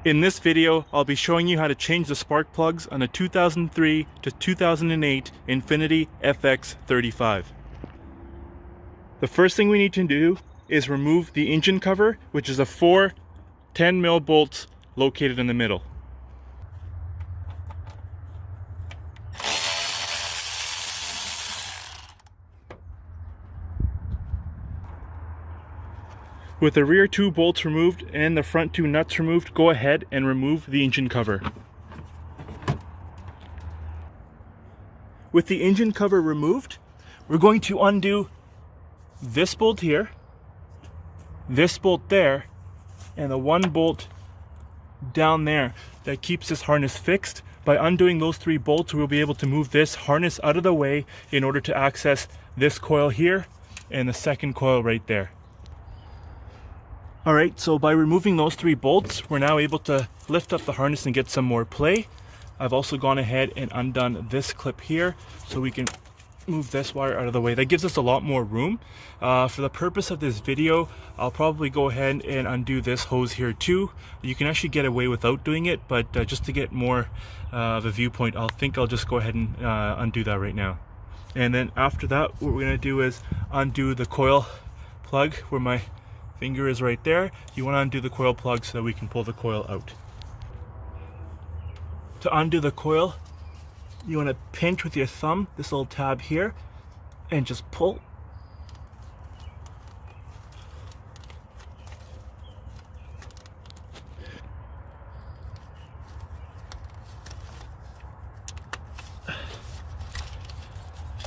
In this video, I'll be showing you how to change the spark plugs on a 2003 to 2008 Infiniti FX-35. The first thing we need to do is remove the engine cover, which is a 4 10mm bolts located in the middle. With the rear 2 bolts removed and the front 2 nuts removed, go ahead and remove the engine cover. With the engine cover removed, we're going to undo this bolt here, this bolt there, and the one bolt down there that keeps this harness fixed. By undoing those 3 bolts, we'll be able to move this harness out of the way in order to access this coil here and the second coil right there. Alright, so by removing those 3 bolts, we're now able to lift up the harness and get some more play. I've also gone ahead and undone this clip here so we can move this wire out of the way. That gives us a lot more room. For the purpose of this video, I'll probably go ahead and undo this hose here too. You can actually get away without doing it, but just to get more of a viewpoint, I'll just go ahead and undo that right now. And then after that, what we're going to do is undo the coil plug where my finger is right there. You want to undo the coil plug so that we can pull the coil out. To undo the coil, you want to pinch with your thumb this little tab here and just pull.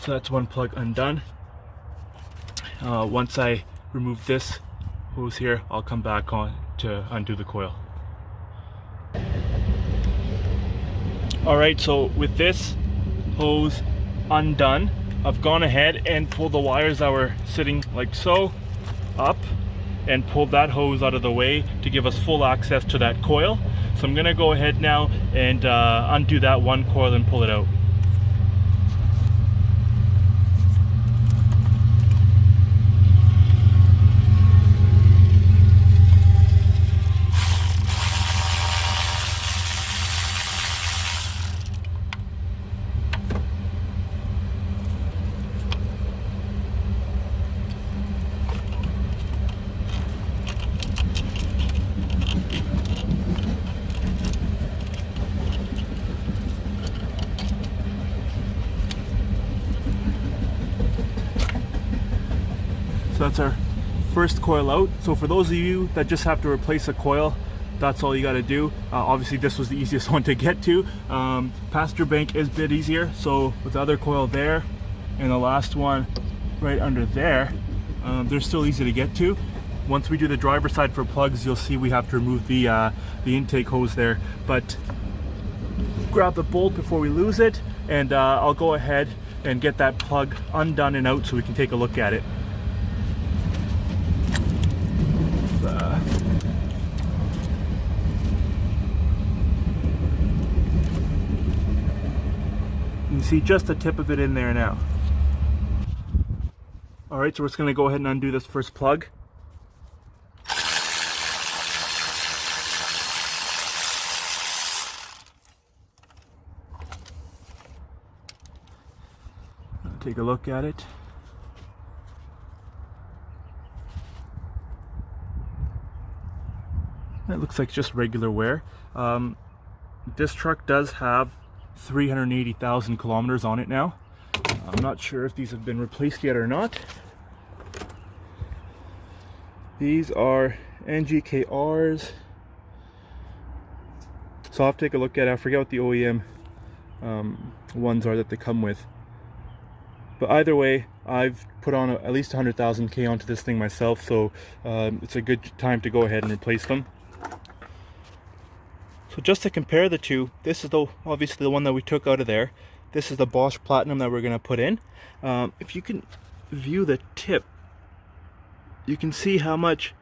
So that's one plug undone. Once I remove this hose here, I'll come back on to undo the coil. Alright, so with this hose undone, I've gone ahead and pulled the wires that were sitting like so up and pulled that hose out of the way to give us full access to that coil. So I'm going to go ahead now and undo that one coil and pull it out. So that's our first coil out. So for those of you that just have to replace a coil, that's all you got to do. Obviously this was the easiest one to get to. Passenger bank is a bit easier. So with the other coil there and the last one right under there, they're still easy to get to. Once we do the driver's side for plugs, you'll see we have to remove the intake hose there. But grab the bolt before we lose it, and I'll go ahead and get that plug undone and out so we can take a look at it. You can see just the tip of it in there now. Alright, so we're just going to go ahead and undo this first plug. Take a look at it. It looks like just regular wear. This truck does have 380,000 kilometers on it now. I'm not sure if these have been replaced yet or not. These are NGKRs. So I'll have to take a look at it. I forget what the OEM ones are that they come with. But either way, I've put on at least 100,000 K onto this thing myself, so it's a good time to go ahead and replace them. So just to compare the two, this is obviously the one that we took out of there. This is the Bosch Platinum that we're going to put in. If you can view the tip, you can see how much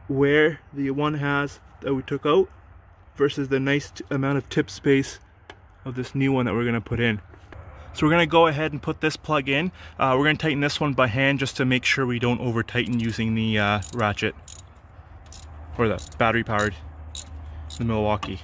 wear the one has that we took out versus the nice amount of tip space of this new one that we're going to put in. So we're going to go ahead and put this plug in. We're going to tighten this one by hand just to make sure we don't over tighten using the ratchet or the battery powered. the Milwaukee.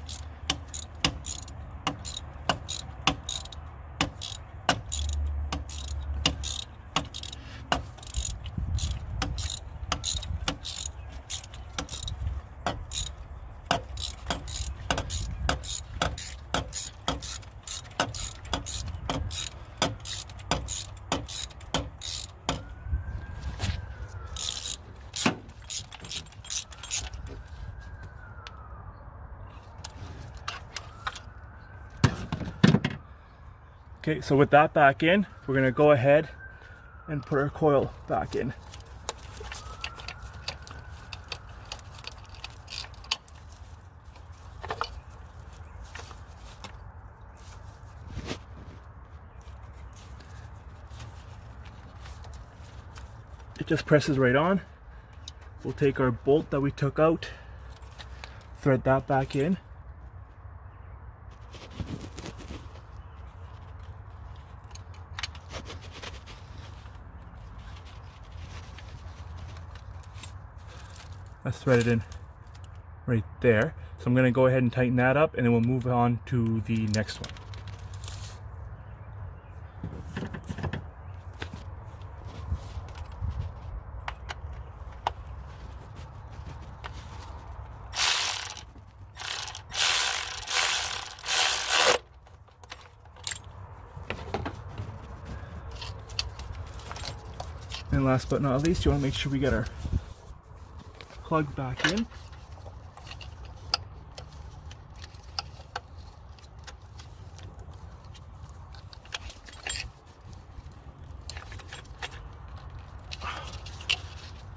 Okay, so with that back in, we're going to go ahead and put our coil back in. It just presses right on. We'll take our bolt that we took out, thread that back in. That's threaded in right there. So I'm going to go ahead and tighten that up, and then we'll move on to the next one. And last but not least, you want to make sure we get our plug back in.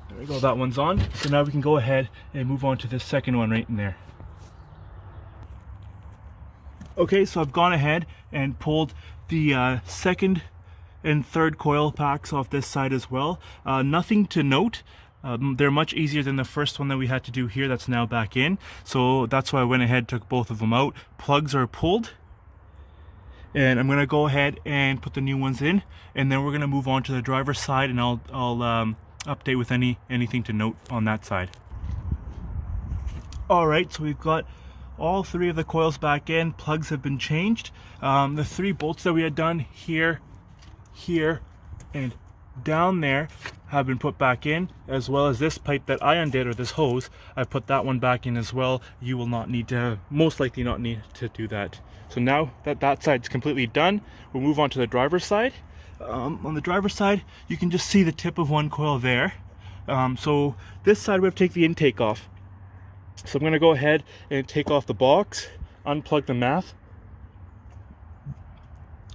There we go, that one's on. So now we can go ahead and move on to the second one right in there. Okay, so I've gone ahead and pulled the second and third coil packs off this side as well. Nothing to note. They're much easier than the first one that we had to do here that's now back in. So that's why I went ahead and took both of them out. Plugs are pulled. And I'm going to go ahead and put the new ones in. And then we're going to move on to the driver's side, and I'll update with anything to note on that side. Alright, so we've got all three of the coils back in. Plugs have been changed. The three bolts that we had done here, and down there have been put back in, as well as this pipe that I undid, or this hose, I put that one back in as well. You will not need to, most likely not need to do that. So now that that side's completely done, we'll move on to the driver's side. On the driver's side, you can just see the tip of one coil there. So this side we have to take the intake off. So I'm going to go ahead and take off the box, unplug the math,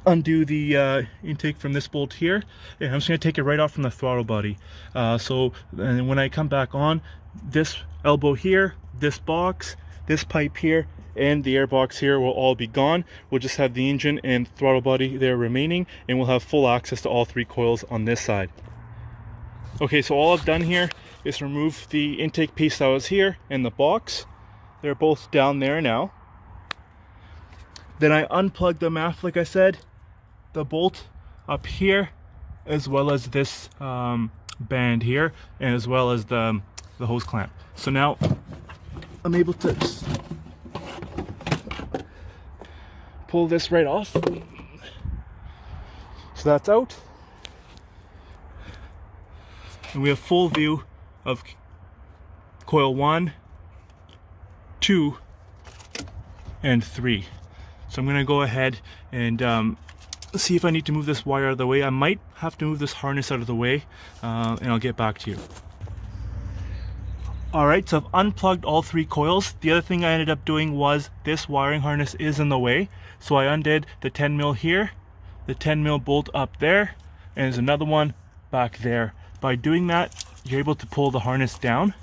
undo the intake from this bolt here, and I'm just going to take it right off from the throttle body. So and when I come back on, this elbow here, this box, this pipe here, and the air box here will all be gone. We'll just have the engine and throttle body there remaining, and we'll have full access to all three coils on this side. Okay, so all I've done here is remove the intake piece that was here and the box. They're both down there now. Then I unplugged the math, like I said, the bolt up here, as well as this band here, and as well as the hose clamp. So now I'm able to pull this right off. So that's out. And we have full view of coil 1, 2, and 3. So I'm going to go ahead and see if I need to move this wire out of the way. I might have to move this harness out of the way, and I'll get back to you. Alright, so I've unplugged all three coils. The other thing I ended up doing was this wiring harness is in the way. So I undid the 10 mil here, the 10 mil bolt up there, and there's another one back there. By doing that, you're able to pull the harness down,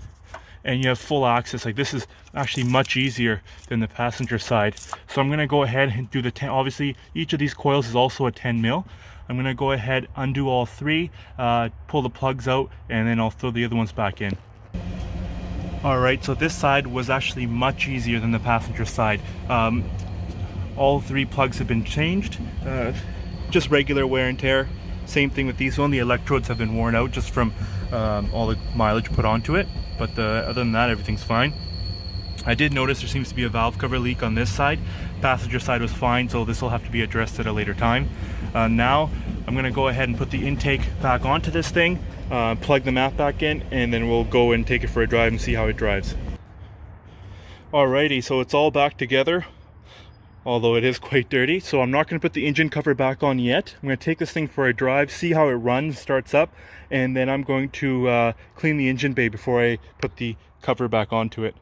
and you have full access. Like, this is actually much easier than the passenger side. So I'm going to go ahead and do the 10. Obviously, each of these coils is also a 10 mil. I'm going to go ahead, undo all three, pull the plugs out, and then I'll throw the other ones back in. Alright, so this side was actually much easier than the passenger side. All three plugs have been changed, just regular wear and tear. Same thing with these one, the electrodes have been worn out just from all the mileage put onto it, but other than that, everything's fine. I did notice there seems to be a valve cover leak on this side. Passenger side was fine, so this will have to be addressed at a later time. Now I'm going to go ahead and put the intake back onto this thing, plug the map back in, and then we'll go and take it for a drive and see how it drives. Alrighty, so it's all back together, although it is quite dirty. So I'm not going to put the engine cover back on yet. I'm going to take this thing for a drive, see how it runs, starts up, and then I'm going to clean the engine bay before I put the cover back onto it.